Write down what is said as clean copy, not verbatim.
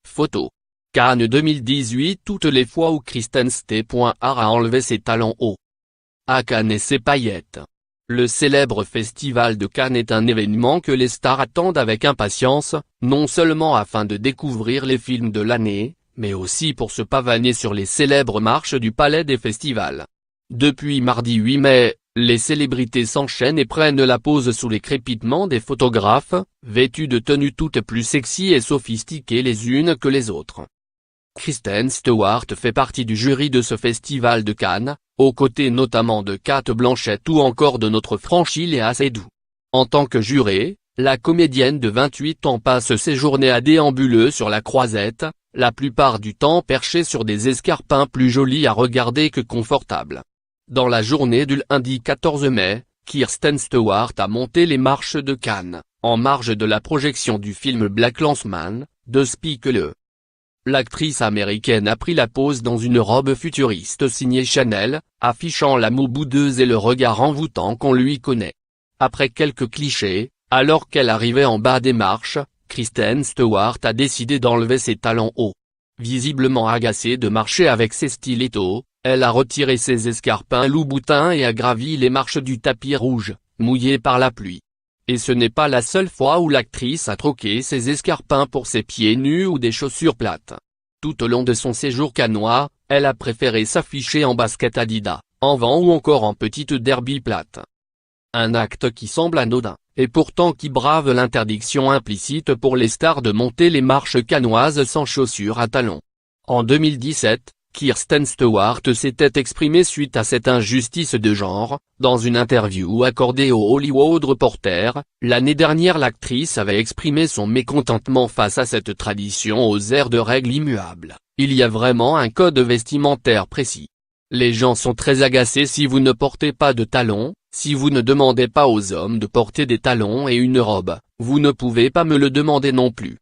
Photo. Cannes 2018. Toutes les fois où Kristen Stewart a enlevé ses talons hauts à Cannes et ses paillettes. Le célèbre festival de Cannes est un événement que les stars attendent avec impatience, non seulement afin de découvrir les films de l'année, mais aussi pour se pavaner sur les célèbres marches du palais des festivals. Depuis mardi 8 mai, les célébrités s'enchaînent et prennent la pose sous les crépitements des photographes, vêtues de tenues toutes plus sexy et sophistiquées les unes que les autres. Kristen Stewart fait partie du jury de ce festival de Cannes, aux côtés notamment de Cate Blanchett ou encore de notre franchie Léa Seydoux. En tant que jurée, la comédienne de 28 ans passe ses journées à déambuler sur la croisette, la plupart du temps perchée sur des escarpins plus jolis à regarder que confortables. Dans la journée du lundi 14 mai, Kristen Stewart a monté les marches de Cannes, en marge de la projection du film BlacKkKlansman, de Spike Lee. L'actrice américaine a pris la pose dans une robe futuriste signée Chanel, affichant la moue boudeuse et le regard envoûtant qu'on lui connaît. Après quelques clichés, alors qu'elle arrivait en bas des marches, Kristen Stewart a décidé d'enlever ses talons hauts. Visiblement agacée de marcher avec ses stilettos, elle a retiré ses escarpins loup-boutin et a gravi les marches du tapis rouge, mouillé par la pluie. Et ce n'est pas la seule fois où l'actrice a troqué ses escarpins pour ses pieds nus ou des chaussures plates. Tout au long de son séjour cannois, elle a préféré s'afficher en basket Adidas, en vent ou encore en petite derby plate. Un acte qui semble anodin, et pourtant qui brave l'interdiction implicite pour les stars de monter les marches cannoises sans chaussures à talons. En 2017, Kristen Stewart s'était exprimée suite à cette injustice de genre, dans une interview accordée au Hollywood Reporter. L'année dernière, l'actrice avait exprimé son mécontentement face à cette tradition aux airs de règles immuables. Il y a vraiment un code vestimentaire précis. Les gens sont très agacés si vous ne portez pas de talons, si vous ne demandez pas aux hommes de porter des talons et une robe, vous ne pouvez pas me le demander non plus.